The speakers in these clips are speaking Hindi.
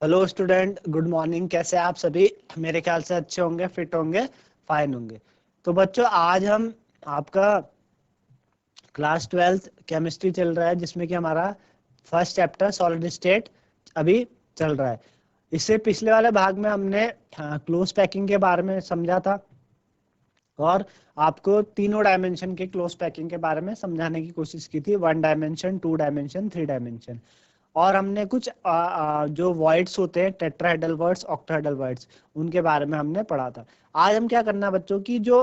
Hello student, good morning. कैसे हैं आप सभी? मेरे ख्याल से अच्छे होंगे, फिट होंगे, फाइन होंगे। तो बच्चों, आज हम आपका क्लास 12th केमिस्ट्री चल रहा है, जिसमें कि हमारा फर्स्ट चैप्टर सॉलिड स्टेट अभी चल रहा है। इससे पिछले वाले भाग में हमने क्लोज पैकिंग के बारे में समझा था और आपको तीनों डायमेंशन के क्लोज पैकिंग के बारे में समझाने की कोशिश की थी। 1 डायमेंशन, 2 डायमेंशन, 3 डायमेंशन। और हमने कुछ जो वॉइड्स होते हैं, टेट्राहेड्रल वर्ड्स, ऑक्टाहेड्रल वर्ड्स, उनके बारे में हमने पढ़ा था। आज हम क्या करना है बच्चों की, जो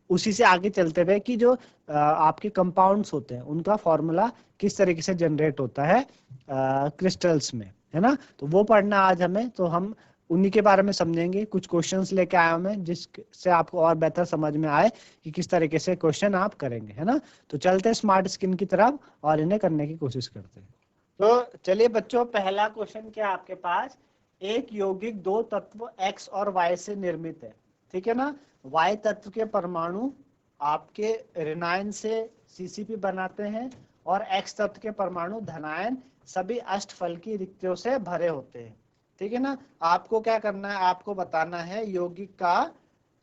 उसी से आगे चलते हुए कि जो आपके कंपाउंड्स होते हैं उनका फॉर्मूला किस तरीके से जनरेट होता है क्रिस्टल्स में, है ना। तो वो पढ़ना आज हमें। तो हम उन्हीं के बारे में समझेंगे। कुछ क्वेश्चंस लेके आया हूं मैं, जिससे आपको और बेहतर समझ में आए कि किस तरीके से क्वेश्चन आप करेंगे, है ना। तो चलते हैं स्मार्ट स्किन की तरफ और इन्हें करने की कोशिश करते हैं। तो चलिए बच्चों, पहला क्वेश्चन क्या आपके पास, एक यौगिक दो तत्व X और Y से निर्मित है, ठीक है ना। Y तत्व के परमाणु आपके ऋणायन से CCP बनाते हैं और X तत्व के परमाणु धनायन सभी अष्टफलकी रिक्तियों से भरे होते हैं, ठीक है ना। आपको क्या करना है, आपको बताना है यौगिक का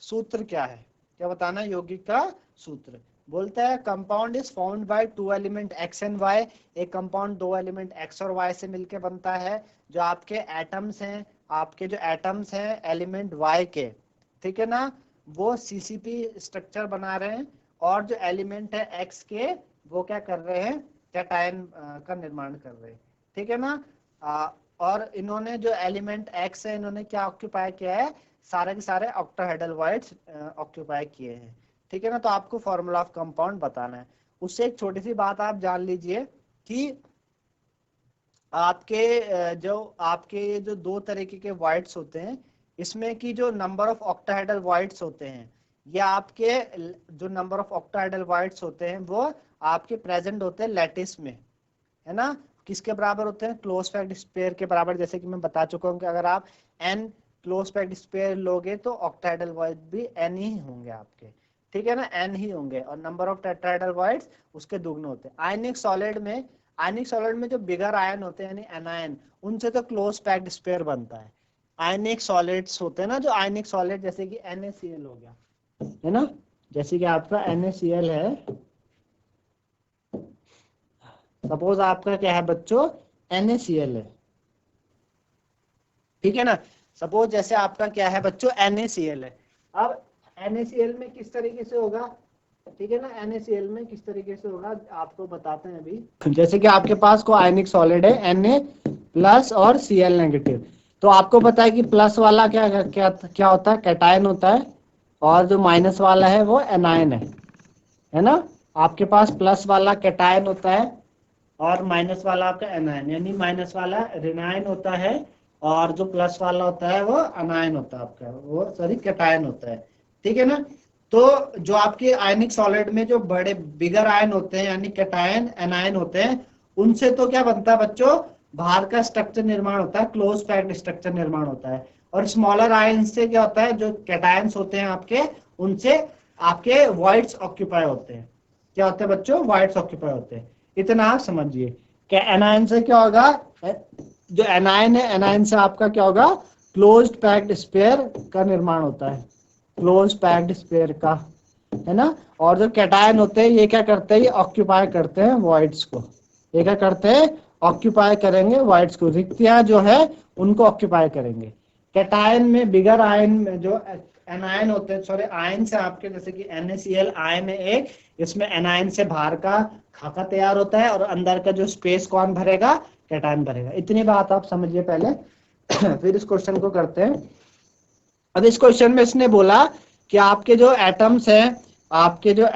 सूत्र क्या है। क्या बताना है? यौगिक का सूत्र बोलता है compound is found by two element X and Y। एक कंपाउंड दो एलिमेंट X और Y से मिलकर बनता है। जो आपके एटम्स हैं, आपके जो एटम्स हैं एलिमेंट Y के, ठीक है ना, वो CCP स्ट्रक्चर बना रहे हैं। और जो एलिमेंट है X के, वो क्या कर रहे हैं, कैटायन का निर्माण कर रहे हैं, ठीक है ना। और इन्होंने जो एलिमेंट X है, इन्होंने क्या ऑक्यूपाई किया है, सारे के सारे ऑक्टाहेड्रल वर्ड्स ऑक्यूपाई किए हैं, ठीक है ना। तो आपको फॉर्मूला ऑफ कंपाउंड बताना है। उससे एक छोटी सी बात आप जान लीजिए कि आपके जो दो तरीके के वाइट्स होते हैं, इसमें की जो नंबर ऑफ ऑक्टाहेड्रल वाइट्स होते हैं, ये आपके जो नंबर ऑफ ऑक्टाहेड्रल वाइट्स होते हैं वो आपके प्रेजेंट होते हैं लैटिस में, है ना। किसके बराबर होते हैं? क्लोज पैक्ड स्पेयर के बराबर। जैसे कि मैं बता चुका हूं कि अगर आप n क्लोज पैक्ड स्पेयर लोगे तो ऑक्टाहेड्रल वाइट भी n ही होंगे आपके, ठीक है ना, n ही होंगे। और नंबर ऑफ टेट्राहेड्रल वाइट्स उसके दुगने होते हैं। आयनिक सॉलिड में जो बिगर आयन होते हैं यानी एनायन, उनसे तो क्लोज पैक्ड स्पेयर बनता है। आयनिक सॉलिड्स होते हैं ना, जो आयनिक सॉलिड, जैसे कि NaCl हो गया, है ना। जैसे कि आपका NaCl है, सपोज आपका क्या है बच्चों, NaCl है, ठीक है ना। सपोज जैसे आपका क्या है बच्चों, NaCl है। अब NaCl में किस तरीके से होगा, ठीक है ना, NaCl में किस तरीके से होगा आपको बताते हैं अभी। जैसे कि आपके पास को आयनिक सॉलिड है Na प्लस और Cl नेगेटिव। तो आपको पता है कि प्लस वाला क्या क्या क्या होता है, कैटायन होता है, और जो माइनस वाला है वो एनायन है ना। आपके पास प्लस वाला कैटायन होता है और माइनस वाला आपका एनायन, यानी माइनस वाला ऋणायन होता है और जो प्लस वाला होता है वो अनायन होता है आपका, वो सॉरी कैटायन होता है, ठीक है ना। तो जो आपके आयनिक सॉलिड में जो बड़े बिगर आयन होते हैं यानी कैटायन एनायन होते हैं, उनसे तो क्या बनता है बच्चों, बाहर का स्ट्रक्चर निर्माण होता है, क्लोज पैक्ड स्ट्रक्चर निर्माण होता है। और स्मॉलर आयन से क्या होता है, जो कैटायंस होते हैं आपके, उनसे आपके वॉइड्स ऑक्यूपाई होते हैं। क्या होते हैं बच्चों? वॉइड्स ऑक्यूपाई होते हैं। इतना आप समझिए कि एनायन से क्या होगा, जो एनायन है, एनायन से आपका क्या होगा, क्लोज्ड पैक्ड स्पेयर का निर्माण होता है, क्लोज पैक्ड स्पेयर का, है ना। और जो कैटायन होते हैं ये क्या करते हैं, ये ऑक्यूपाई करते हैं वॉइड्स को। ये क्या करते हैं, ऑक्यूपाई करेंगे वॉइड्स को, रिक्तियां जो है उनको ऑक्यूपाई करेंगे। कैटायन में बिगर आयन में जो एनायन होते हैं, सॉरी आयन से आपके, जैसे कि NaCl आयन है एक, इसमें एनायन से बाहर का खाका तैयार होता है और अंदर का जो स्पेस कौन भरेगा, कैटायन भरेगा। इतनी बात आप समझिए पहले फिर इस क्वेश्चन को करते हैं। अब इस क्वेश्चन में इसने बोला कि आपके जो एटम्स हैं, आपके जो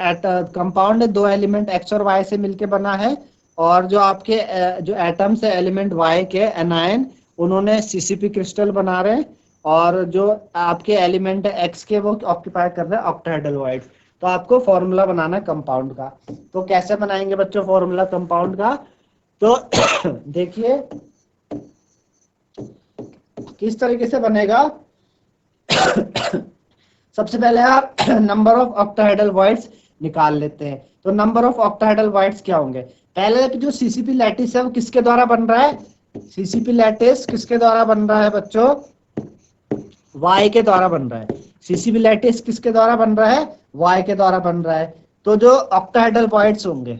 कंपाउंड है, दो एलिमेंट X और Y से मिलकर बना है। और जो आपके जो एटम्स है एलिमेंट Y के एनायन, उन्होंने CCP क्रिस्टल बना रहे हैं। और जो आपके एलिमेंट है X के, वो ऑक्यूपाई कर रहे हैं ऑक्टाहेड्रल वाइड। तो आपको फॉर्मूला बनाना है कंपाउंड का। तो कैसे बनाएंगे बच्चों फॉर्मूला कंपाउंड का? तो देखिए किस तरीके से बनेगा। सबसे पहले आप नंबर ऑफ ऑक्टाहेड्रल वाइड्स निकाल लेते हैं। तो नंबर ऑफ ऑक्टाहेड्रल वाइड्स क्या होंगे? पहले जो CCP लैटिस है वो किसके द्वारा बन रहा है, सीसीपी लैटिस किसके द्वारा बन रहा है बच्चों? वाई के द्वारा बन रहा है। सीसीपी लैटिस किसके द्वारा बन रहा है? वाई के द्वारा बन रहा है। तो जो ऑक्टाहेड्रल वॉइड्स होंगे,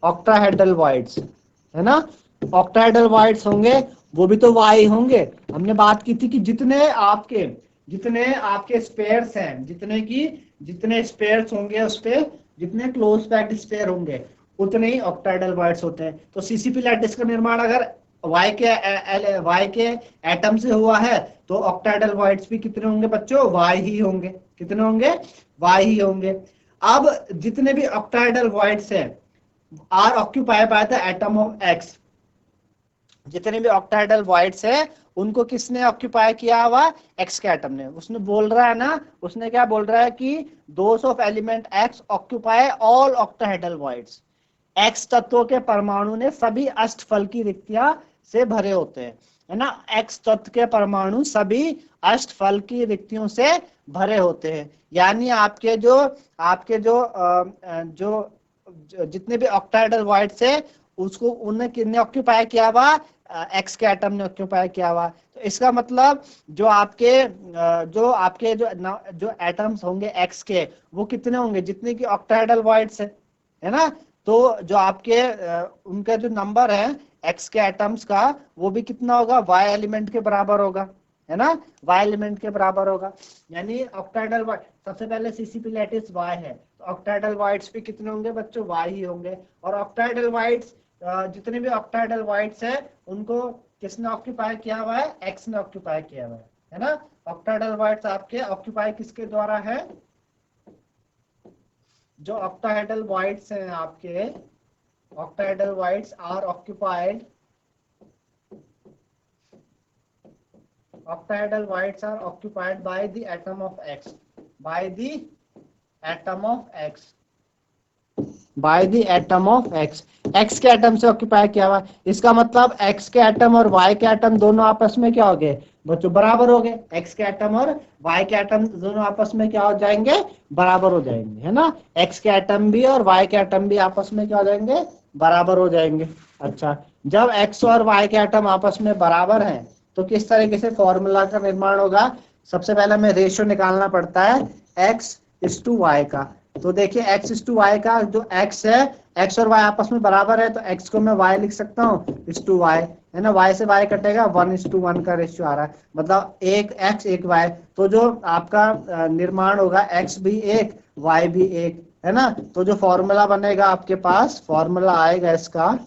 ऑक्टाहेड्रल वॉइड्स है ना, ऑक्टाहेड्रल वॉइड्स होंगे, वो भी तो वाई होंगे। हमने बात की थी कि जितने आपके स्पेयर्स हैं, जितने स्पेयर्स होंगे उस पे, जितने क्लोज पैक्ड स्पेयर होंगे उतने ही ऑक्टाहेड्रल वॉइड्स होते हैं। तो सीसीपी लैटिस का निर्माण अगर वाई के एटम से हुआ है तो ऑक्टाहेड्रल वॉइड्स भी कितने होंगे बच्चों? वाई ही होंगे। कितने होंगे? वाई ही होंगे। अब जितने भी ऑक्टाहेड्रल वॉइड्स हैं are occupied by the atom of X, जितने भी ऑक्टाहेड्रल वॉइड्स है उनको किसने ऑक्यूपाई किया हुआ? एक्स के एटम ने। उसने बोल रहा है ना, उसने क्या बोल रहा है कि those of element x occupy all octahedral voids. X तत्वों के परमाणु ने सभी अष्टफल की रिक्तियां से भरे होते हैं, है ना। एक्स तत्व के परमाणु सभी अष्टफल की रिक्तियों से भरे होते हैं। यानी आपके जो जितने भी ऑक्टाहेड्रल वॉइड्स है उसको उन्हें किसने ऑक्यूपाई किया हुआ? एक्स के एटम ने ऑक्यूपाई किया हुआ। तो इसका मतलब जो आपके जो एटम्स होंगे एक्स के, वो कितने होंगे? जितने की ऑक्टाहेड्रल वॉइड्स है ना। तो जो आपके उनका जो नंबर है एक्स के एटम्स का, वो भी कितना होगा? वाई एलिमेंट के बराबर होगा, है ना। वाई एलिमेंट के बराबर होगा। यानी ऑक्टाहेड्रल वॉइड, सबसे पहले सीसीपी लैटिस वाई है, तो ऑक्टाहेड्रल वॉइड्स भी कितने होंगे बच्चों? वाई ही होंगे। और ऑक्टाहेड्रल वॉइड्स, जितने भी ऑक्टाहेड्रल वॉइड्स है उनको किसने ऑक्यूपाई किया हुआ है? एक्स ने ऑक्यूपाई किया हुआ है ना। ऑक्टाहेड्रल वॉइड्स आपके ऑक्यूपाई किसके द्वारा है? जो ऑक्टाहेड्रल वॉइड्स हैं आपके, octahedral voids are occupied, octahedral voids are occupied by the atom of x, by the atom of x, by the atom of x। x के एटम से ऑक्यूपाई किया हुआ। इसका मतलब x के एटम और y के एटम दोनों आपस में क्या हो गए बच्चों? बराबर हो गए। x के एटम और y के एटम दोनों आपस में क्या हो जाएंगे? बराबर हो जाएंगे, है ना। x के एटम भी और y के एटम भी आपस में क्या हो जाएंगे? बराबर हो जाएंगे। अच्छा, जब x और y के एटम आपस में बराबर हैं तो किस तरीके से फॉर्मूला का निर्माण होगा? सबसे पहले हमें रेशियो निकालना पड़ता है x:y का। तो देखिए x:y का जो x है, x और y आपस में बराबर है तो x को मैं y लिख सकता हूँ y, है ना। y से y कटेगा, 1:1 का रेशियो आ रहा है, मतलब एक x एक y। तो जो आपका निर्माण होगा x भी एक y भी एक, है ना। तो जो फॉर्मूला बनेगा आपके पास, फॉर्मूला आएगा इसका,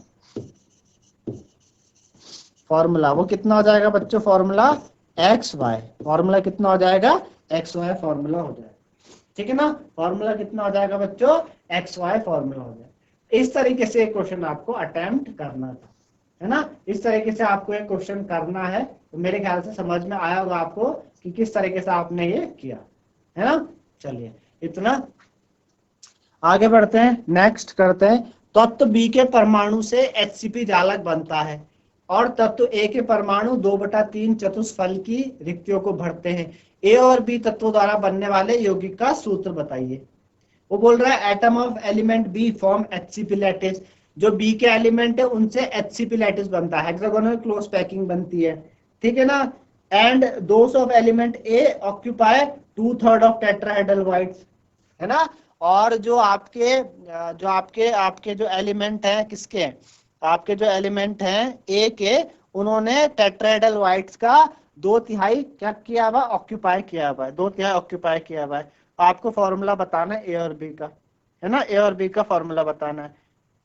फॉर्मूला वो कितना हो जाएगा बच्चों? फॉर्मूला XY, फॉर्मूला कितना हो जाएगा? XY फॉर्मूला हो जाएगा, ठीक है ना। फॉर्मूला कितना हो जाएगा बच्चों? XY फॉर्मूला हो जाएगा। इस तरीके से एक क्वेश्चन आपको अटेम्प्ट करना था, है ना। इस तरीके से आपको एक क्वेश्चन करना है। तो मेरे ख्याल से समझ में आया होगा आपको कि किस तरीके से आपने ये किया, है ना। चलिए इतना, आगे बढ़ते हैं, नेक्स्ट करते हैं। तत्व बी के परमाणु से HCP जालक बनता है और तत्व ए के परमाणु 2/3 चतुष्फल की रिक्तियों को भरते हैं। ए और बी तत्वों द्वारा बनने वाले यौगिक का सूत्र बताइए। वो बोल रहा है atom of element B form HCP lattice. जो बी के एलिमेंट है उनसे HCP लैटिस बनता है, हेक्सागोनल क्लोज पैकिंग बनती है, ठीक है ना। And those of element A occupy 2/3 of tetrahedral voids, है ना। और जो आपके जो एलिमेंट है किसके, आपके जो एलिमेंट हैं ए के, उन्होंने टेट्राहेड्रल वॉइड्स का 2/3 क्या किया हुआ? ऑक्यूपाई किया हुआ है, 2/3 ऑक्यूपाई किया हुआ है। आपको फॉर्मूला बताना है ए और बी का, है ना। ए और बी का फॉर्मूला बताना है,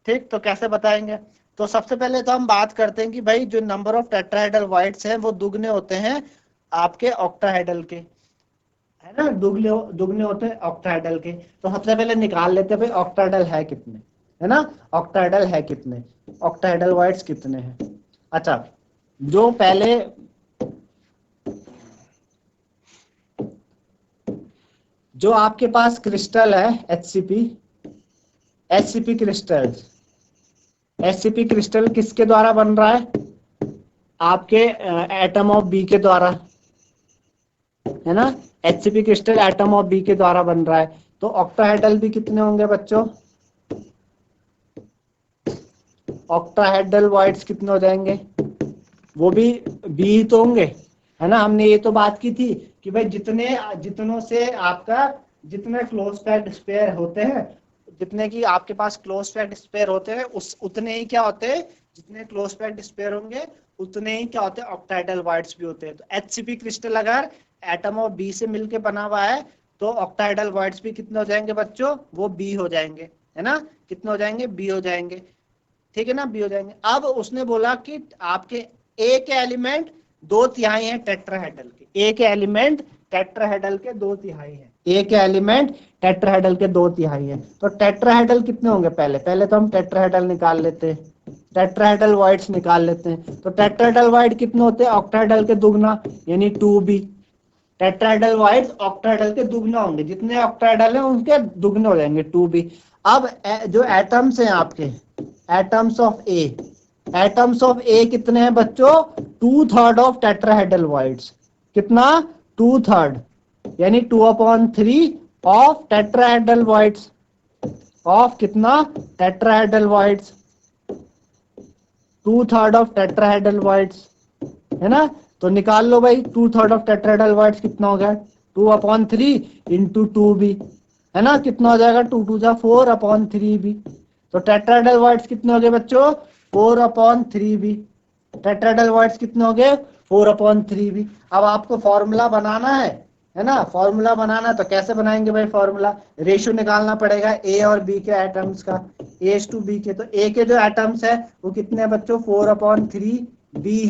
ठीक। तो कैसे बताएंगे? तो सबसे पहले तो हम बात करते हैं कि भाई जो नंबर ऑफ टेट्राहेड्रल वॉइड्स हैं वो दुगने होते हैं आपके ऑक्टाहेड्रल के, है ना। दुगने होते हैं ऑक्टाहेड्रल के। तो सबसे पहले निकाल लेते हैं भाई ऑक्टाहेड्रल है कितने, है ना। ऑक्टाहेड्रल है कितने, ऑक्टाहेड्रल वॉइड्स कितने हैं। अच्छा, जो पहले जो आपके पास क्रिस्टल है HCP क्रिस्टल किसके द्वारा बन रहा है? आपके एटम ऑफ बी के द्वारा, है ना। HCP crystal atom of B के द्वारा बन रहा है। तो ऑक्टाहेड्रल भी कितने होंगे बच्चों? ऑक्टाहेड्रल वॉइड्स कितने हो जाएंगे, वो भी बी ही तो होंगे, है ना। हमने ये तो बात की थी कि भाई जितनों से आपका जितने क्लोज पैक्ड स्पेयर होते हैं, जितने की आपके पास क्लोज पैक्ड स्पेयर होते हैं, उस उतने ही क्या होते हैं, जितने क्लोज पैक्ड स्पेयर होंगे उतने ही क्या होते हैं, ऑक्टाहेड्रल वॉइड्स भी होते हैं। तो एचसीपी क्रिस्टल अगर एटम ऑफ बी से मिलके बना हुआ है तो ऑक्टाहेड्रल वॉइड्स भी कितने हो जाएंगे बच्चों, वो बी हो जाएंगे, है ना। कितने हो जाएंगे, बी हो जाएंगे, ठीक है ना, बी हो जाएंगे। अब उसने बोला कि आपके ए के एलिमेंट 2/3 है टेट्राहेड्रल के, ए के एलिमेंट टेट्राहेड्रल के 2/3 है, ए के एलिमेंट टेट्राहेड्रल के 2/3 है। तो टेट्राहेड्रल कितने होंगे, पहले तो हम टेट्राहेड्रल निकाल लेते हैं, टेट्राहेड्रल वॉइड्स निकाल लेते हैं। तो टेट्राहेड्रल वॉइड कितने होते हैं, ऑक्टाहेड्रल के दुगना, यानी 2b। टेट्राहेड्रल वॉइड्स ऑक्टाहेड्रल के दुगना होंगे, जितने ऑक्टाहेड्रल हैं उनके दुगने हो जाएंगे 2b। अब जो एटम्स हैं आपके, atoms of a, atoms of a कितने हैं बच्चों, 2/3 ऑफ टेट्राहेड्रल वॉइड्स, कितना 2/3, यानी 2/3 ऑफ टेट्राहेड्रल वॉइड्स, ऑफ कितना tetrahedral voids, 2/3 of tetrahedral voids, है ना। तो निकाल लो भाई 2/3 ऑफ टेट्राहेड्रल वॉइड्स कितना हो गया, 2/3 इंटू 2b, है ना। कितना हो जाएगा, 2 2 जा 4/3b। तो टेट्राहेड्रल वॉइड्स कितने हो गए बच्चों, 4/3b। टेट्राहेड्रल वॉइड्स कितने हो गए, 4/3b। अब आपको फॉर्मूला बनाना है ना, फॉर्मूला बनाना। तो कैसे बनाएंगे भाई फॉर्मूला, रेशियो निकालना पड़ेगा ए और बी के एटम्स का, ए टू बी के। तो ए के जो एटम्स है वो कितने हैं बच्चों, 4/3b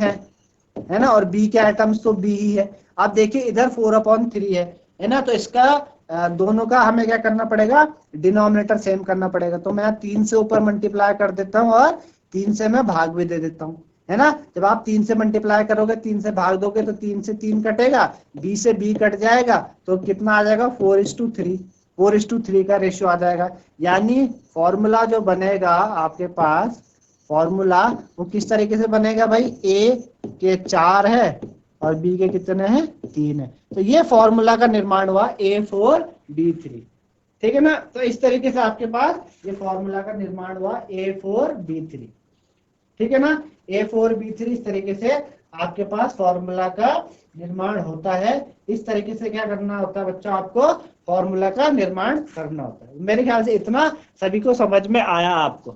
है ना, और बी के एटम्स तो बी ही है। अब देखिए इधर 4/3 है ना, तो इसका दोनों का हमें क्या करना पड़ेगा, डिनोमिनेटर सेम करना पड़ेगा। तो मैं 3 से ऊपर मल्टीप्लाई कर देता हूँ और 3 से मैं भाग भी दे देता हूँ, है ना। जब आप 3 से मल्टीप्लाई करोगे, 3 से भाग दोगे तो 3 से 3 कटेगा, बी से बी कट जाएगा, तो कितना आ जाएगा 4:3, 4:3 का रेशियो आ जाएगा। यानी फॉर्मूला जो बनेगा आपके पास, फॉर्मूला वो किस तरीके से बनेगा भाई, ए के 4 है और बी के कितने हैं, 3 है। तो ये फॉर्मूला का निर्माण हुआ A4B3, ठीक है ना। तो इस तरीके से आपके पास ये फॉर्मूला का निर्माण हुआ A4B3, ठीक है ना। A4B3 इस तरीके से आपके पास फॉर्मूला का निर्माण होता है। इस तरीके से क्या करना होता है बच्चों, आपको फॉर्मूला का निर्माण करना होता है। मेरे ख्याल से इतना सभी को समझ में आया, आपको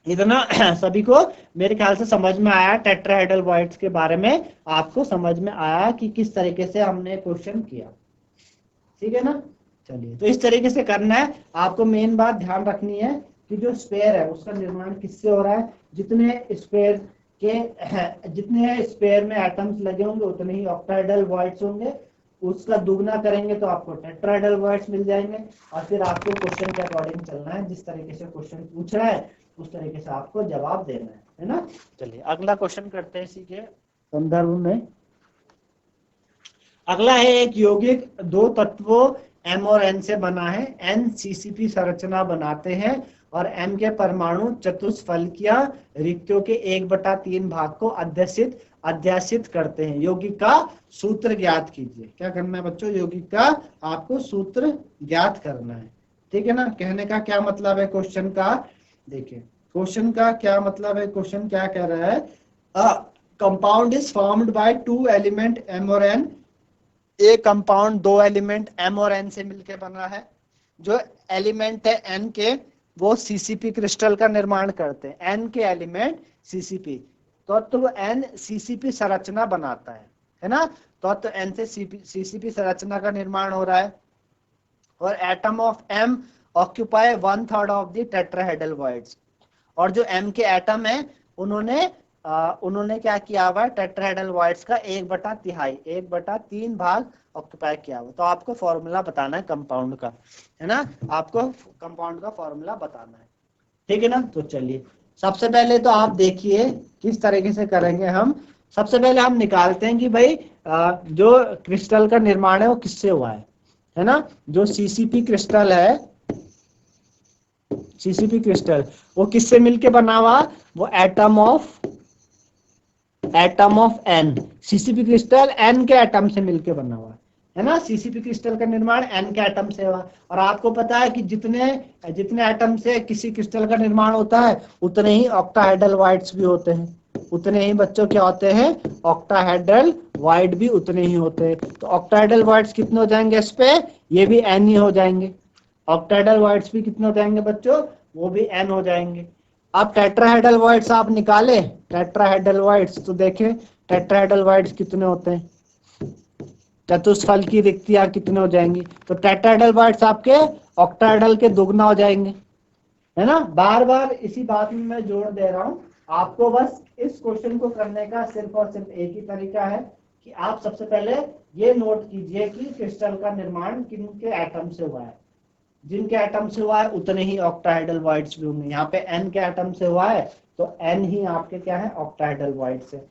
इतना सभी को मेरे ख्याल से समझ में आया, टेट्राहेड्रल वॉइड्स के बारे में आपको समझ में आया कि किस तरीके से हमने क्वेश्चन किया, ठीक है ना। चलिए, तो इस तरीके से करना है आपको। मेन बात ध्यान रखनी है कि जो स्पेयर है उसका निर्माण किससे हो रहा है, जितने स्पेयर में एटम्स लगे होंगे उतने ही ऑक्टाहेड्रल वॉइड्स होंगे। उसका दुगना करेंगे तो आपको टेट्राहेड्रल वॉइड्स मिल जाएंगे। और फिर आपको क्वेश्चन के अकॉर्डिंग चलना है, जिस तरीके से क्वेश्चन पूछ रहा है उस तरीके से आपको जवाब देना है ना। चलिए अगला क्वेश्चन करते हैं इसी के संदर्भ में। अगला है एक यौगिक 2 तत्वों M और N से बना है। N CCP संरचना बनाते हैं और M के परमाणु चतुष्फलकीय रिक्तियों के 1/3 भाग को अध्यासित करते हैं। यौगिक का सूत्र ज्ञात कीजिए। क्या करना है बच्चों, यौगिक का आपको सूत्र ज्ञात करना है, ठीक है ना। कहने का क्या मतलब है क्वेश्चन का, देखिए क्वेश्चन का क्या मतलब है। क्वेश्चन क्या कह रहा है, compound is formed by 2 element M और N। एक कंपाउंड 2 एलिमेंट M और N से मिलकर बना है। जो एलिमेंट है N के वो CCP क्रिस्टल का निर्माण करते हैं। N के एलिमेंट CCP, तो N CCP संरचना बनाता है ना। तो N से CCP संरचना का निर्माण हो रहा है। और atom of M occupy 1/3 of the tetrahedral voids. और जो M के एटम है उन्होंने क्या किया हुआ है, टेट्राहेड्रल वॉइड्स का 1/3 भाग ऑक्यूपाई किया हुआ। तो आपको फॉर्मूला बताना है कंपाउंड का, है ना। आपको कंपाउंड का फॉर्मूला बताना है, ठीक है ना। तो चलिए सबसे पहले तो आप देखिए किस तरीके से करेंगे हम। सबसे पहले हम निकालते हैं कि भाई जो क्रिस्टल का निर्माण है वो किससे हुआ है ना। जो CCP क्रिस्टल है, CCP क्रिस्टल वो किससे मिलके बना हुआ, वो atom of N। CCP crystal N के एटम से मिलके बना हुआ है। है ना। सीसीपी क्रिस्टल का निर्माण एन के एटम से हुआ, और आपको पता है कि जितने जितने एटम से किसी क्रिस्टल का निर्माण होता है उतने ही ऑक्टाहेड्रल वाइड्स भी होते हैं, उतने ही बच्चों क्या होते हैं, ऑक्टाहेड्रल वाइड भी उतने ही होते हैं। तो ऑक्टाहेड्रल वाइड्स कितने हो जाएंगे इस पे, ये भी एन ही हो जाएंगे। ऑक्टाहेड्रल वाइड्स भी कितने हो जाएंगे बच्चों, वो भी एन हो जाएंगे। अब टेट्राहेड्रल वाइड्स आप निकाले, टेट्राहेड्रल वाइड्स तो देखें टेट्राहेड्रल वाइड्स कितने होते हैं, चतुष्फल की रिक्तियां कितने हो जाएंगी, तो टेट्राहेड्रल वाइड्स आपके ऑक्टाहेड्रल के दुगना हो जाएंगे, है ना। बार बार इसी बात में मैं जोर दे रहा हूं, आपको बस इस क्वेश्चन को करने का सिर्फ और सिर्फ एक ही तरीका है कि आप सबसे पहले ये नोट कीजिए कि क्रिस्टल का निर्माण किनके एटम से हुआ है, जिनके एटम से हुआ है उतने ही ऑक्टाहेड्रल वाइड्स भी होंगे। यहाँ पे एन के एटम से हुआ है तो एन ही आपके क्या है, ऑक्टाहेड्रल वाइड्स है।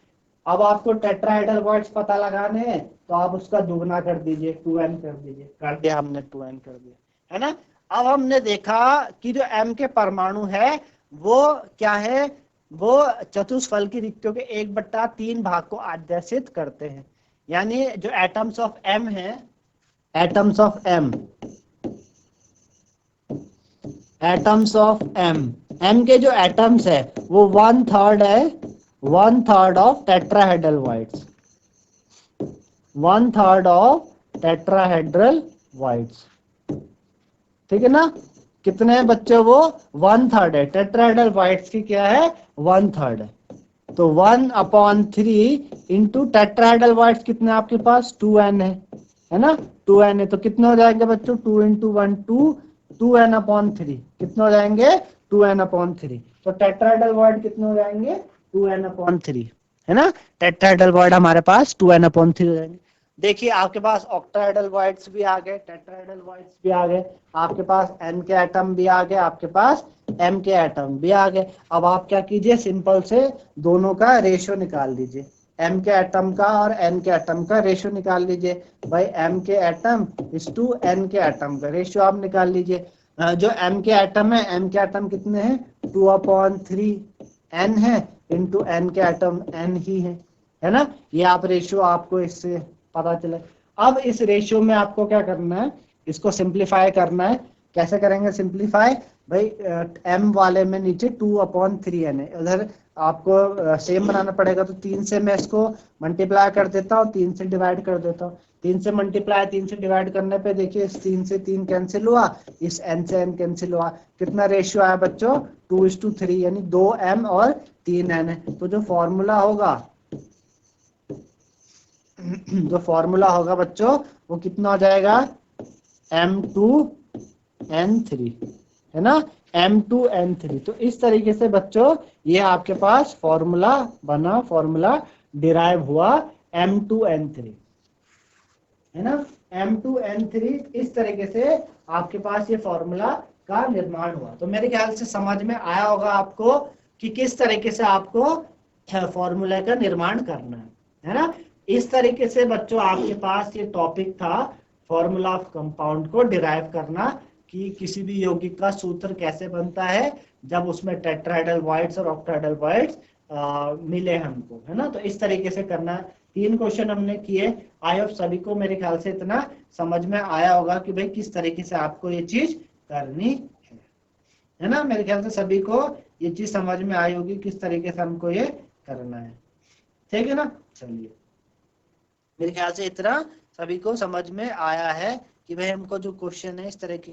अब आपको टेट्राहेड्रल वाइड्स पता लगाने हैं तो आप उसका दुगना कर दीजिए, 2n कर दीजिए, कर दिया हमने 2n कर दिया, है ना। अब हमने देखा कि जो m के परमाणु है वो क्या है, वो चतुष्फल की रिक्तियों के 1/3 भाग को आद्यसित करते हैं। यानी जो एटम्स ऑफ m है, atoms of m, atoms of m के जो एटम्स है वो 1/3 है, 1/3 of tetrahedral wides, 1/3 of tetrahedral wides, ठीक है ना। कितने हैं बच्चों, वो 1/3 है, टेट्राहेड्रल वाइड्स की क्या है, 1/3 है। तो 1/3 इंटू टेट्राहेड्रल वाइड्स कितने आपके पास, 2n है ना, 2n है। तो कितने हो जाएंगे बच्चों, 2 इंटू 1 2n/3 कितने हो जाएंगे, 2n/3। तो टेट्राहेड्रल वाइड कितने हो जाएंगे, 2n/3, है ना। टेट्राहेड्रल वाइड हमारे पास 2n/3 हो जाएंगे। देखिए आपके पास ऑक्टाहेड्रल वाइड्स भी आ गए, टेट्राहेड्रल वाइड्स भी आ गए, आपके पास n के एटम भी आ गए, आपके पास m के एटम भी आ गए। अब आप क्या कीजिए, सिंपल से दोनों का रेशियो निकाल लीजिए, m के एटम का और n के एटम का रेशियो निकाल लीजिए। भाई m के एटम इस टू n के एटम का रेशियो आप निकाल लीजिए। जो m के एटम है, m के एटम कितने हैं, 2/3 n है, इंटू n के एटम n ही है ना। ये आप रेशियो आपको इससे पता चले। अब इस रेशियो में आपको क्या करना है, इसको सिंप्लीफाई करना है। कैसे करेंगे सिंप्लीफाई, भाई m वाले में नीचे 2/3n है, उधर आपको सेम बनाना पड़ेगा। तो 3 से मैं इसको मल्टीप्लाई कर देता हूँ, 3 से डिवाइड कर देता हूँ। 3 से मल्टीप्लाई 3 से डिवाइड करने पे देखिए इस 3 से 3 कैंसिल हुआ, इस n से n कैंसिल हुआ, कितना रेशियो आया बच्चों, 2:3, यानी 2m और 3n है। तो जो फॉर्मूला होगा बच्चों वो कितना हो जाएगा, m2n3, है ना, m2n3। तो इस तरीके से बच्चों ये आपके पास फॉर्मूला बना, फॉर्मूला डिराइव हुआ m2n3, है ना। m2n3 इस तरीके से आपके पास ये फॉर्मूला का निर्माण हुआ। तो मेरे ख्याल से समझ में आया होगा आपको कि किस तरीके से आपको फॉर्मूला का निर्माण करना है ना। इस तरीके से बच्चों आपके पास ये टॉपिक था, फॉर्मूला ऑफ कंपाउंड को डिराइव करना, कि किसी भी यौगिक का सूत्र कैसे बनता है जब उसमें टेट्राहेड्रल वाइड्स और ऑक्टाहेड्रल वाइड्स मिले हमको, है ना। तो इस तरीके से करना। 3 क्वेश्चन हमने किए। आई होप सभी को मेरे ख्याल से इतना समझ में आया होगा कि भाई किस तरीके से आपको ये चीज करनी है ना। मेरे ख्याल से सभी को ये चीज समझ में आई होगी किस तरीके से हमको ये करना है, ठीक है ना। चलिए, मेरे ख्याल से इतना सभी को समझ में आया है कि भाई हमको जो क्वेश्चन है, इस तरह के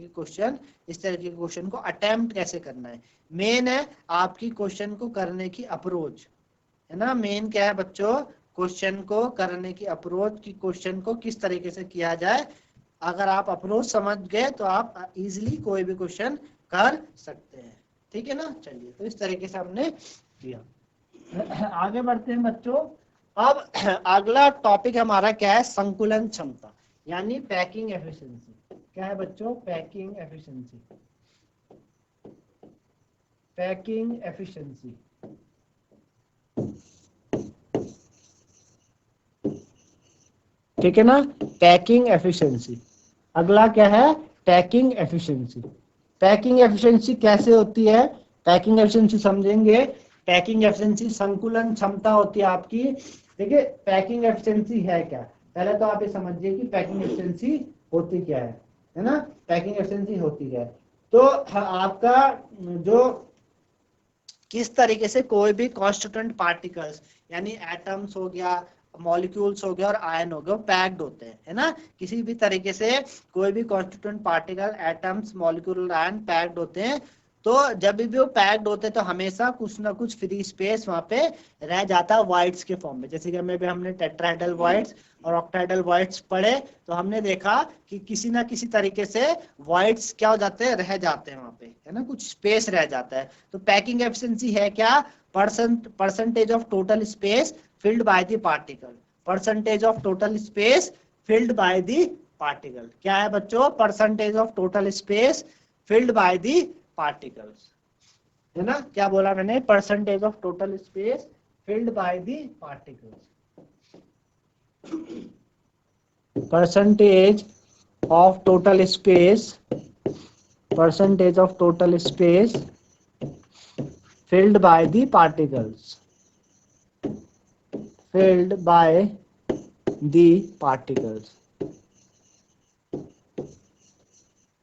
क्वेश्चन को अटेम्प्ट कैसे करना है। मेन है आपकी क्वेश्चन को करने की अप्रोच, है ना। मेन क्या है बच्चों, क्वेश्चन को करने की अप्रोच, की क्वेश्चन को किस तरीके से किया जाए। अगर आप अप्रोच समझ गए तो आप इजीली कोई भी क्वेश्चन कर सकते हैं, ठीक है ना। चलिए, तो इस तरीके से हमने किया। आगे बढ़ते हैं बच्चों। अब अगला टॉपिक हमारा क्या है, संकुलन क्षमता, यानी पैकिंग एफिशिएंसी। क्या है बच्चों, पैकिंग एफिशिएंसी, पैकिंग एफिशिएंसी। ठीक है ना, पैकिंग एफिशिएंसी। अगला क्या है, पैकिंग एफिशिएंसी। पैकिंग एफिशिएंसी कैसे होती है, पैकिंग एफिशिएंसी समझेंगे। पैकिंग एफिशिएंसी संकुलन क्षमता होती है आपकी। देखिए पैकिंग एफिशिएंसी है क्या, पहले तो आप ये समझिए कि पैकिंग एफिशिएंसी होती क्या है ना, पैकिंग एफिशिएंसी होती क्या है। तो आपका जो किस तरीके से कोई भी कॉन्स्टिट्यूएंट पार्टिकल्स यानी एटम्स हो गया, मॉलिक्यूल्स हो गया और आयन हो गया, पैक्ड होते हैं, है ना। किसी भी तरीके से कोई भी constituent particle, atoms, molecule, ion packed होते हैं। तो जब भी वो पैक्ड होते हैं तो हमेशा कुछ ना कुछ फ्री स्पेस वहां पे रह जाता है वॉइड्स के फॉर्म में। जैसे कि हमने टेट्राहेड्रल वॉइड्स और ऑक्टाहेड्रल वॉइड्स पढ़े, तो हमने देखा कि किसी ना किसी तरीके से वॉइड्स क्या हो जाते हैं, रह जाते हैं वहां पे, है ना, कुछ स्पेस रह जाता है। तो पैकिंग एफिशिएंसी है क्या, percentage of total space filled by the particle, percentage of total space filled by the particle. क्या है बच्चों, percentage of total space filled by the particles, है ना। क्या बोला मैंने, percentage of total space filled by the particles, percentage of total space, percentage of total space filled by the particles, filled by the particles,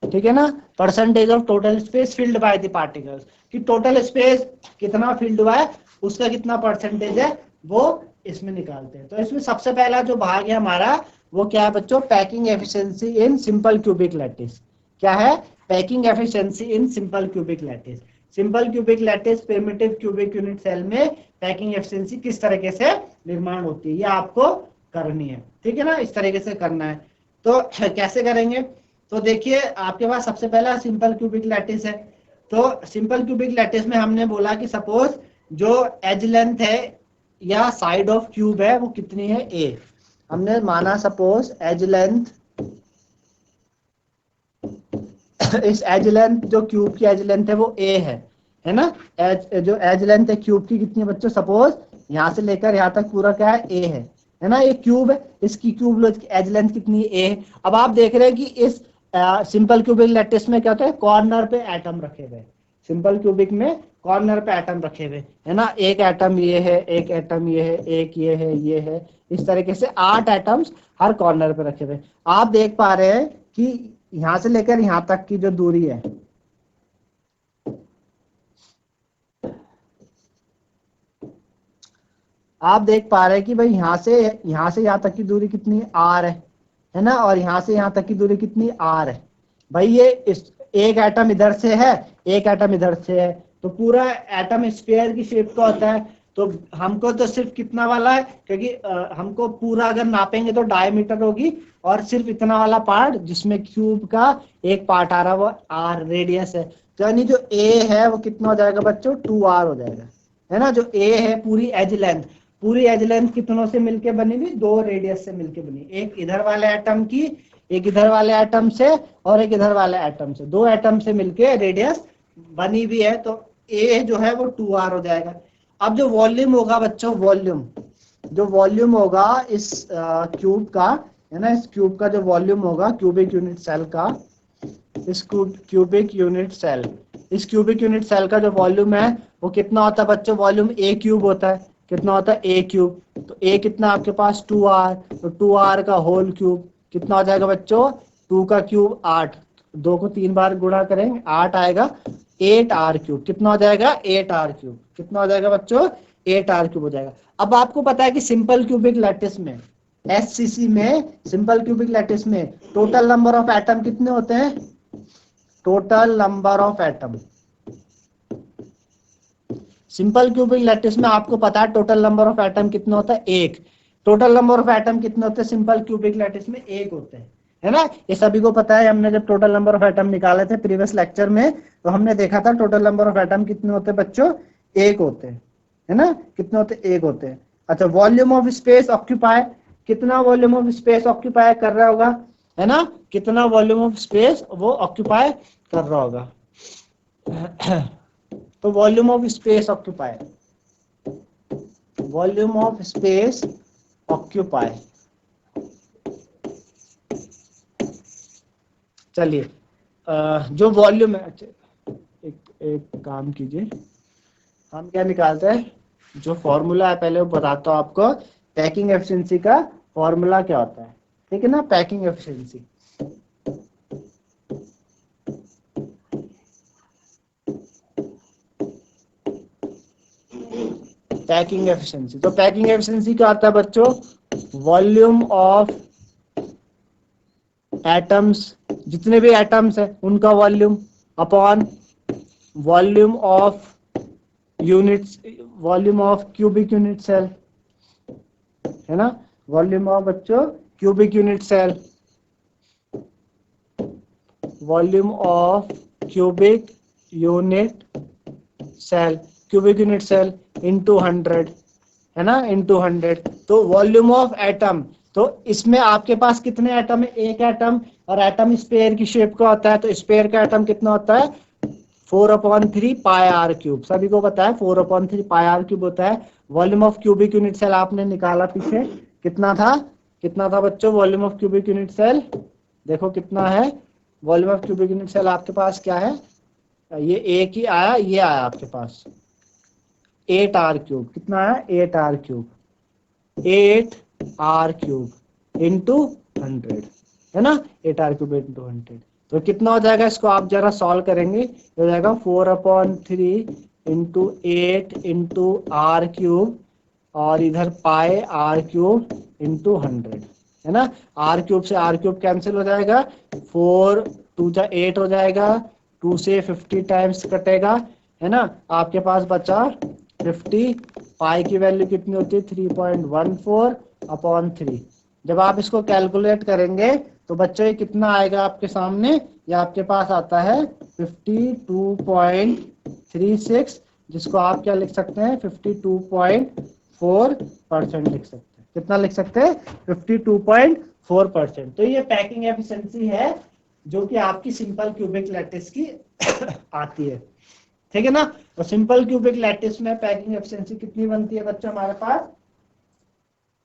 ठीक है ना। Percentage of total space filled by the particles, कि टोटल स्पेस कितना फिल्ड हुआ है उसका कितना परसेंटेज है वो इसमें निकालते हैं। तो इसमें सबसे पहला जो भाग है हमारा वो क्या है बच्चों, packing efficiency in simple cubic lattice. क्या है, packing efficiency in simple cubic lattice. Simple cubic lattice primitive cubic unit cell में पैकिंग एफिशिएंसी किस तरीके से निर्माण होती है ये आपको करनी है, ठीक है ना, इस तरीके से करना है। तो कैसे करेंगे, तो देखिए आपके पास सबसे पहला सिंपल क्यूबिक लैटिस है। तो सिंपल क्यूबिक लैटिस में हमने बोला कि सपोज जो एज लेंथ है या साइड ऑफ क्यूब है वो कितनी है, ए। हमने माना सपोज एज लेंथ, इस एज लेंथ जो क्यूब की एज लेंथ है वो ए है ना। जो एज लेंथ है क्यूब की कितनी है बच्चों, सपोज यहाँ से लेकर यहाँ तक पूरा क्या है, ए है ना। ये क्यूब है, इसकी क्यूब एज लेंथ कितनी है, ए है। अब आप देख रहे हैं कि इस सिंपल क्यूबिक लैटिस में क्या होता है, कॉर्नर पे एटम रखे हुए। सिंपल क्यूबिक में कॉर्नर पे एटम रखे हुए, है ना। एक एटम ये है, एक एटम ये है, एक ये है, ये है, इस तरीके से 8 एटम्स हर कॉर्नर पे रखे हुए। आप देख पा रहे हैं कि यहां से लेकर यहां तक की जो दूरी है, आप देख पा रहे हैं कि भाई यहां से यहां तक की दूरी कितनी, आर है ना। और यहां से यहां तक की दूरी कितनी, आर है। भाई ये एक एटम इधर से है, एक एटम इधर से है, तो पूरा एटम स्फीयर की शेप का होता है। तो हमको तो सिर्फ कितना वाला है, क्योंकि हमको पूरा अगर नापेंगे तो डायमीटर होगी, और सिर्फ इतना वाला पार्ट जिसमें क्यूब का एक पार्ट आ रहा है वो आर रेडियस है। तो यानी जो ए है वो कितना हो जाएगा बच्चों, 2r हो जाएगा, है ना। जो ए है पूरी एज लेंथ, पूरी एज लेंथ कितनों से मिलके बनी हुई, 2 रेडियस से मिलके बनी, एक इधर वाले एटम की, एक इधर वाले एटम से और एक इधर वाले एटम से, 2 एटम से मिलके रेडियस बनी हुई है। तो ए जो है वो 2r हो जाएगा। अब जो वॉल्यूम होगा बच्चों, वॉल्यूम, जो वॉल्यूम होगा इस क्यूब का, है ना, इस क्यूब का जो वॉल्यूम होगा क्यूबिक यूनिट सेल का, इस क्यूबिक यूनिट सेल, इस क्यूबिक यूनिट सेल का जो वॉल्यूम है वो कितना होता है बच्चों, वॉल्यूम ए क्यूब होता है। कितना होता है, ए क्यूब। तो ए कितना आपके पास, 2r, तो 2r का होल क्यूब कितना हो जाएगा बच्चों, 2 का क्यूब 8, 2 को 3 बार गुणा करेंगे 8 आएगा, 8r क्यूब कितना हो जाएगा, 8r क्यूब कितना हो जाएगा बच्चों, 8r क्यूब हो जाएगा। अब आपको पता है कि सिंपल क्यूबिक लैटिस में, एससीसी में, सिंपल क्यूबिक लैटिस में टोटल नंबर ऑफ एटम कितने होते हैं, total number of atom, simple cubic lattice में आपको पता है टोटल नंबर ऑफ एटम कितना होता है, 1। टोटल नंबर ऑफ एटम कितने होते हैं सिंपल क्यूबिक लैटिस में, 1 होते हैं, है ना। ये सभी को पता है, हमने जब टोटल नंबर ऑफ एटम निकाले थे प्रीवियस लेक्चर में तो हमने देखा था टोटल नंबर ऑफ एटम कितने होते हैं बच्चों, 1 होते हैं, है ना। कितने होते हैं, 1 होते हैं। अच्छा, वॉल्यूम ऑफ स्पेस ऑक्यूपाई, कितना वॉल्यूम ऑफ स्पेस ऑक्यूपाई कर रहा होगा, है ना, कितना वॉल्यूम ऑफ स्पेस वो ऑक्यूपाई कर रहा होगा। तो volume of space occupy, volume of space occupy, चलिए जो वॉल्यूम है, एक काम कीजिए, हम क्या निकालते हैं, जो फॉर्मूला है पहले वो बताता हूं आपको पैकिंग एफिशिएंसी का। फॉर्मूला क्या होता है, ठीक है ना, पैकिंग एफिशिएंसी। पैकिंग एफिशिएंसी, तो पैकिंग एफिशिएंसी क्या आता है बच्चों, वॉल्यूम ऑफ एटम्स, जितने भी एटम्स है उनका volume upon volume of units, volume of cubic unit cell, है ना, वॉल्यूम ऑफ बच्चों cubic unit cell, volume of cubic unit cell, cubic unit cell into 100, है ना, इनटू 100। तो वॉल्यूम ऑफ एटम, तो इसमें आपके पास कितने एटम है, एक एटम, और एटम स्पेयर की शेप का होता है, तो स्पेयर का एटम कितना होता है 4/3 पाई आर क्यूब, सभी को पता है 4/3 पाई आर क्यूब होता है। Volume of cubic unit cell आपने निकाला पीछे, कितना था, कितना था बच्चों volume of cubic unit cell, देखो कितना है volume of cubic unit cell आपके पास क्या है, ये एक ही आया, ये आया आपके पास 8r क्यूब, कितना है 8r cube, 8r cube into 100, है ना, 8r क्यूब इंटू 100, तो कितना हो जाएगा, इसको आप जरा सॉल्व करेंगे, हो जाएगा 4/3 इंटू 8 इंटू आर क्यूब, और इधर पाए आर क्यूब इंटू 100, है ना, आर क्यूब से आर क्यूब कैंसिल हो जाएगा, 4 2 जा 8 हो जाएगा, 2 से 50 टाइम्स कटेगा, है ना, आपके पास बचा 50, पाई की वैल्यू कितनी होती है 3.14/3। जब आप इसको कैलकुलेट करेंगे तो बच्चों ये कितना आएगा आपके सामने, ये आपके पास आता है 52.36, जिसको आप क्या लिख सकते हैं 52.4% लिख सकते हैं, कितना लिख सकते हैं 52.4%। तो ये पैकिंग एफिशिएंसी है जो कि आपकी सिंपल क्यूबिक लैटिस की आती है, ठीक है ना। तो सिंपल क्यूबिक लैटिस में पैकिंग एफिशिएंसी कितनी बनती है बच्चों हमारे पास,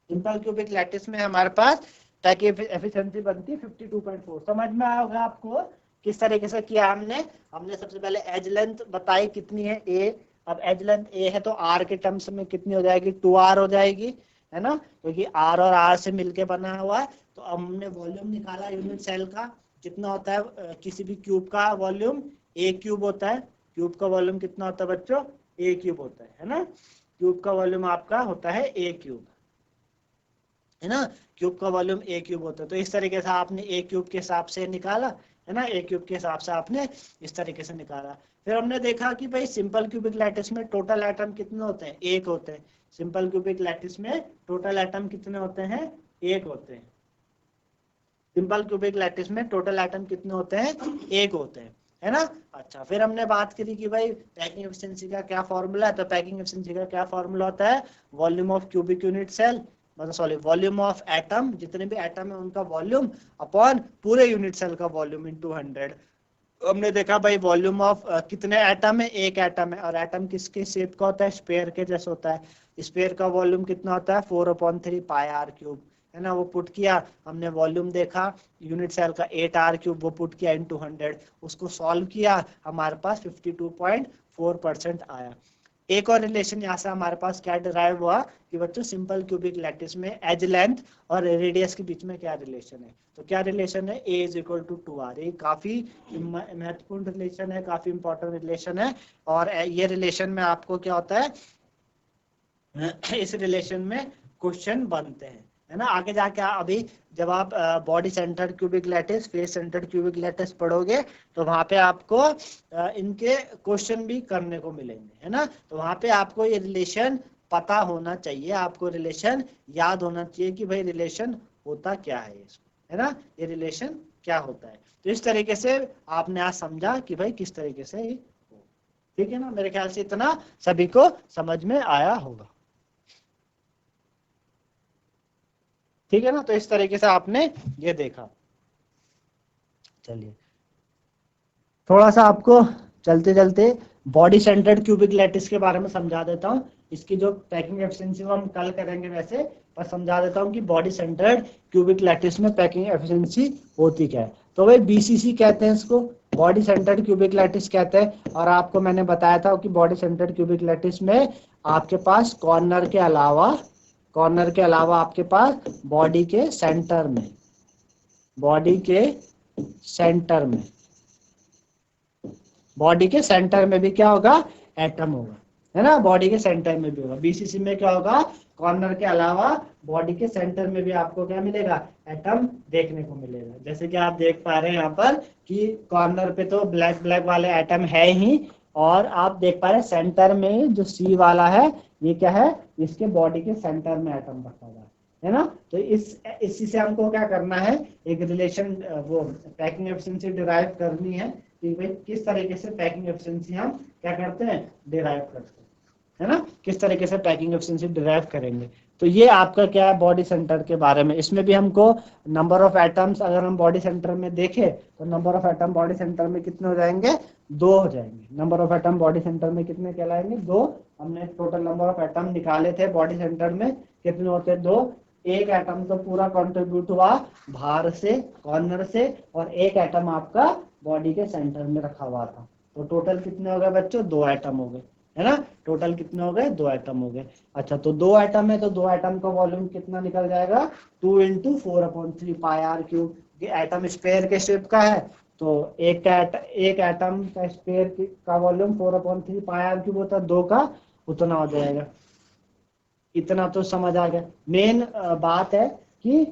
सिंपल क्यूबिक लैटिस में हमारे पास पैकिंग एफिशिएंसी बनती है 52.4। समझ में आया होगा आपको किस तरीके से किया हमने, हमने सबसे पहले एज लेंथ बताई कितनी है a, अब एज लेंथ a है तो r के टर्म्स में कितनी हो जाएगी 2r हो जाएगी, है ना, क्योंकि r और r से मिलके बना हुआ है। तो अब हमने वॉल्यूम निकाला यूनिट सेल का, कितना होता है किसी भी क्यूब का वॉल्यूम a क्यूब होता है, क्यूब का वॉल्यूम कितना होता है बच्चों a क्यूब होता है ना, क्यूब का वॉल्यूम आपका होता है a क्यूब, है ना, क्यूब का वॉल्यूम a क्यूब होता है। तो इस तरीके से आपने a क्यूब के हिसाब से निकाला, है ना, a क्यूब के हिसाब से आपने इस तरीके से निकाला। फिर हमने देखा कि भाई सिंपल क्यूबिक लैटिस में टोटल एटम कितने होते हैं, एक होते हैं, सिंपल क्यूबिक लैटिस में टोटल एटम कितने होते हैं, एक होते हैं, सिंपल क्यूबिक लैटिस में टोटल एटम कितने होते हैं, एक होते हैं, है ना। अच्छा, फिर हमने बात करी कि भाई पैकिंग एफिशिएंसी का क्या फॉर्मूला है, तो पैकिंग एफिशिएंसी का क्या फॉर्मूला होता है, volume of cubic unit cell, मतलब सॉरी वॉल्यूम ऑफ एटम, जितने भी एटम है उनका वॉल्यूम अपॉन पूरे यूनिट सेल का वॉल्यूम इनटू 100। हमने देखा भाई वॉल्यूम ऑफ कितने एटम है, एक एटम है, और एटम किसके शेप का होता है, स्फीयर के जैसे होता है, स्फीयर का वॉल्यूम कितना होता है 4/3 पाई आर क्यूब, है ना, वो पुट किया हमने, वॉल्यूम देखा यूनिट सेल का 8r क्यूब, वो पुट किया इनटू 100, उसको सॉल्व किया, हमारे पास 52.4% आया। एक और रिलेशन यहाँ से हमारे पास क्या डिराइव हुआ कि बच्चों सिंपल क्यूबिक लैटिस में एज लेंथ और रेडियस के बीच में क्या रिलेशन है, तो क्या रिलेशन है, a = 2r, ये काफी महत्वपूर्ण रिलेशन है, काफी इंपॉर्टेंट रिलेशन है। और ये रिलेशन में आपको क्या होता है, इस रिलेशन में क्वेश्चन बनते हैं, है ना, आगे जाके अभी जब आप body centred cubic lattice, face centred cubic lattice पढ़ोगे तो वहां पे आपको इनके क्वेश्चन भी करने को मिलेंगे, है ना। तो वहां पे आपको ये रिलेशन पता होना चाहिए, आपको रिलेशन याद होना चाहिए कि भाई रिलेशन होता क्या है इसको, है ना, ये रिलेशन क्या होता है। तो इस तरीके से आपने आज समझा कि भाई किस तरीके से, ठीक है ना, मेरे ख्याल से इतना सभी को समझ में आया होगा, ठीक है ना। तो इस तरीके से आपने ये देखा। चलिए थोड़ा सा आपको चलते चलते बॉडी सेंटर्ड क्यूबिक लैटिस के बारे में समझा देता हूँ, इसकी जो पैकिंग एफिशिएंसी वो हम कल करेंगे वैसे, पर समझा देता हूँ कि बॉडी सेंटर्ड क्यूबिक लैटिस में पैकिंग एफिशिएंसी होती क्या है। तो भाई बीसीसी कहते हैं इसको, बॉडी सेंटर्ड क्यूबिक लैटिस कहते हैं। और आपको मैंने बताया था कि बॉडी सेंटर्ड क्यूबिक लैटिस में आपके पास कॉर्नर के अलावा कॉर्नर के अलावा आपके पास बॉडी के सेंटर में, बॉडी के सेंटर में, बॉडी के सेंटर में भी क्या होगा, एटम होगा, है ना। बॉडी के सेंटर में भी होगा। बीसीसी में क्या होगा, कॉर्नर के अलावा बॉडी के सेंटर में भी आपको क्या मिलेगा, एटम देखने को मिलेगा। जैसे कि आप देख पा रहे हैं यहाँ पर कि कॉर्नर पे तो ब्लैक ब्लैक वाले एटम है ही, और आप देख पा रहे हैं सेंटर में जो सी वाला है ये क्या है, इसके बॉडी के सेंटर में एटम रखा हुआ है ना। तो इसी से हमको क्या करना है, एक रिलेशन, वो पैकिंग एफिशिएंसी डिराइव करनी है कि भाई किस तरीके से पैकिंग एफिशिएंसी हम क्या करते हैं, डिराइव करते हैं, है ना। किस तरीके से पैकिंग एफिशिएंसी डिराइव करेंगे। तो ये आपका क्या है, बॉडी सेंटर के बारे में। इसमें भी हमको नंबर ऑफ एटम्स अगर हम बॉडी सेंटर में देखें तो number of atom body centre में कितने हो जाएंगे, 2 हो जाएंगे। Number of atom body centre में कितने कहलाएंगे, 2। हमने टोटल नंबर ऑफ एटम निकाले थे बॉडी सेंटर में, कितने होते हैं, 2। एक एटम तो पूरा कंट्रीब्यूट हुआ बाहर से, कॉर्नर से, और एक एटम आपका बॉडी के सेंटर में रखा हुआ था। तो टोटल कितने हो गए बच्चों, 2 एटम हो गए, है ना। टोटल कितने हो गए, 2 एटम हो गए। अच्छा, तो 2 एटम है तो 2 एटम का वॉल्यूम कितना निकल जाएगा, 2 × 4/3 πr³। एटम स्फीयर के शेप का है तो एक एटम का स्फीयर का वॉल्यूम 4/3 πr³ होता है, 2 का उतना हो जाएगा। इतना तो समझ आ गया। मेन बात है कि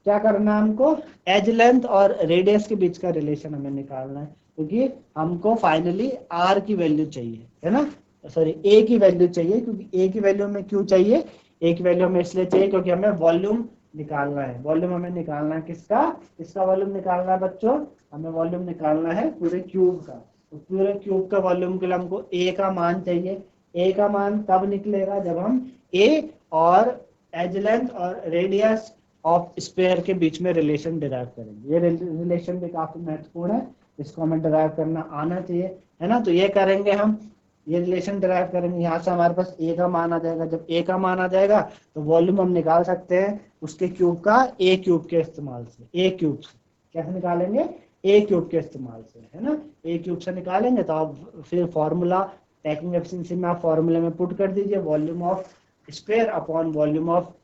क्या करना है हमको, एज लेंथ और रेडियस के बीच का रिलेशन हमें निकालना है, क्योंकि हमको फाइनली आर की वैल्यू चाहिए, है ना, सॉरी ए की वैल्यू चाहिए। क्योंकि ए की वैल्यू हमें क्यों चाहिए, ए की वैल्यू हमें इसलिए चाहिए क्योंकि हमें वॉल्यूम निकालना है। वॉल्यूम हमें निकालना है किसका, इसका वॉल्यूम निकालना है बच्चों, हमें वॉल्यूम निकालना है पूरे क्यूब का। तो पूरे क्यूब का वॉल्यूम के लिए हमको ए का मान चाहिए। ए का मान तब निकलेगा जब हम ए और एज लेंथ और रेडियस ऑफ स्फीयर के बीच में रिलेशन डिराइव करेंगे। ये रिलेशन भी काफी महत्वपूर्ण है, इसको हमें डिराइव करना आना चाहिए, है ना। तो ये करेंगे हम, ये रिलेशन डिराइव करेंगे। यहाँ से हमारे पास ए का मान आ जाएगा। जब ए का मान आ जाएगा तो वॉल्यूम हम निकाल सकते हैं उसके क्यूब का ए क्यूब के इस्तेमाल से। ए क्यूब से कैसे निकालेंगे, ए क्यूब के इस्तेमाल से, है ना। ए क्यूब से निकालेंगे तो आप फिर फॉर्मूला पैकिंग एफिशिएंसी में आप फॉर्मूले में पुट कर दीजिए, volume of square upon volume of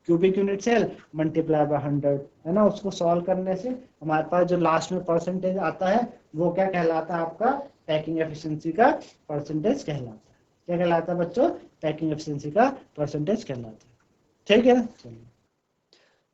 cubic unit cell multiply by 100, है ना। उसको सॉल्व करने से हमारे पास जो लास्ट में परसेंटेज आता है वो क्या कहलाता है, आपका पैकिंग एफिशिएंसी का परसेंटेज कहलाता है। क्या कहलाता है बच्चों, पैकिंग एफिशिएंसी का परसेंटेज कहलाता है, ठीक है ना। चलिए,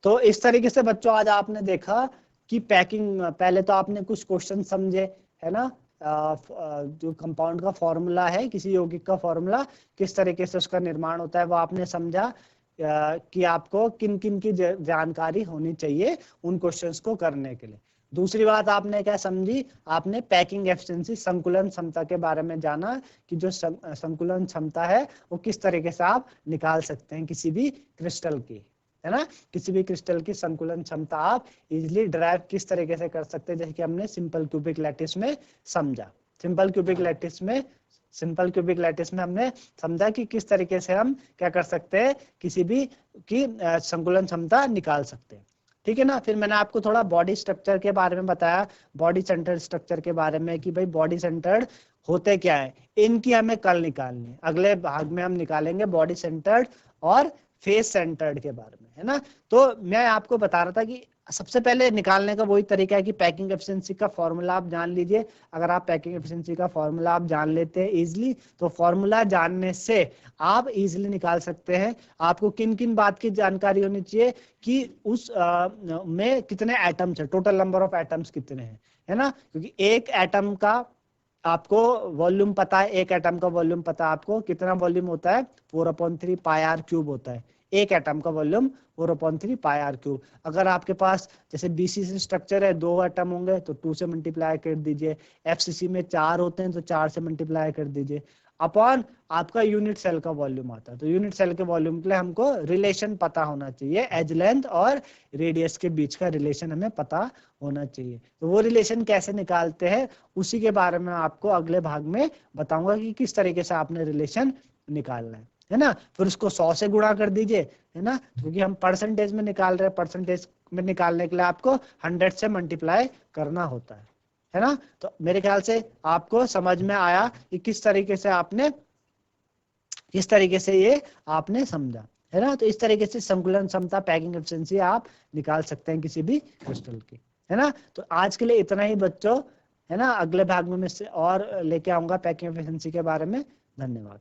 तो इस तरीके से बच्चों आज आपने देखा कि पैकिंग, पहले तो आपने कुछ क्वेश्चन समझे, है ना। जो कंपाउंड का फॉर्मूला है, किसी यौगिक का फॉर्मूला किस तरीके से उसका निर्माण होता है वो आपने समझा कि आपको किन किन की जानकारी होनी चाहिए उन क्वेश्चंस को करने के लिए। दूसरी बात आपने क्या समझी, आपने पैकिंग एफिशिएंसी, संकुलन क्षमता के बारे में जाना कि जो संकुलन क्षमता है वो किस तरीके से आप निकाल सकते हैं किसी भी क्रिस्टल की, है ना। किसी भी क्रिस्टल की संकुलन क्षमता आप इजीली ड्राइव किस तरीके से कर सकते हैं, जैसे कि हमने सिंपल क्यूबिक लैटिस में समझा। सिंपल क्यूबिक लैटिस में हमने समझा कि किस तरीके से हम क्या कर सकते हैं, किसी भी की संकुलन क्षमता निकाल सकते हैं, ठीक है ना। फिर मैंने आपको थोड़ा बॉडी स्ट्रक्चर के बारे में बताया, बॉडी सेंटर्ड स्ट्रक्चर के बारे में कि भाई बॉडी सेंटर्ड होते क्या है, इनकी हमें कल निकालनी है। अगले भाग में हम निकालेंगे बॉडी सेंटर्ड और फेस सेंटर्ड के बारे में, है ना। तो मैं आपको बता रहा था कि सबसे पहले निकालने का वही तरीका है कि पैकिंग एफिशिएंसी का फॉर्मूला आप जान लीजिए। अगर आप पैकिंग एफिशिएंसी का फॉर्मूला आप जान लेते हैं इजीली, तो फॉर्मूला जानने से आप इजीली निकाल सकते हैं आपको किन किन बात की जानकारी होनी चाहिए कि उस में कितने एटम्स है, टोटल नंबर ऑफ एटम्स कितने हैं, है ना। क्योंकि एक एटम का आपको वॉल्यूम पता है, एक एटम का वॉल्यूम पता है आपको, कितना वॉल्यूम होता है, 4/3 πr³ होता है एक एटम का वॉल्यूम, 4/3 πr³। अगर आपके पास जैसे बीसीसी स्ट्रक्चर है, 2 एटम होंगे तो 2 से मल्टीप्लाई कर दीजिए। एफसीसी में 4 होते हैं तो 4 से मल्टीप्लाई कर दीजिए, अपॉन आपका यूनिट सेल का वॉल्यूम आता है। तो यूनिट सेल के वॉल्यूम के लिए हमको रिलेशन पता होना चाहिए, एज लेंथ और रेडियस के बीच का रिलेशन हमें पता होना चाहिए। तो वो रिलेशन कैसे निकालते हैं उसी के बारे में आपको अगले भाग में बताऊंगा कि किस तरीके से आपने रिलेशन निकालना है ना। फिर उसको 100 से गुणा कर दीजिए, है ना, क्योंकि हम परसेंटेज में निकाल रहे हैं। परसेंटेज में निकालने के लिए आपको 100 से मल्टीप्लाई करना होता है ना। तो मेरे ख्याल से आपको समझ में आया कि किस तरीके से ये आपने समझा, है ना। तो इस तरीके से संकुलन क्षमता, पैकिंग एफिशिएंसी आप निकाल सकते हैं किसी भी क्रिस्टल की, है ना। तो आज के लिए इतना ही बच्चों, है ना। अगले भाग में मैं और लेके आऊंगा पैकिंग एफिशिएंसी के बारे में। धन्यवाद।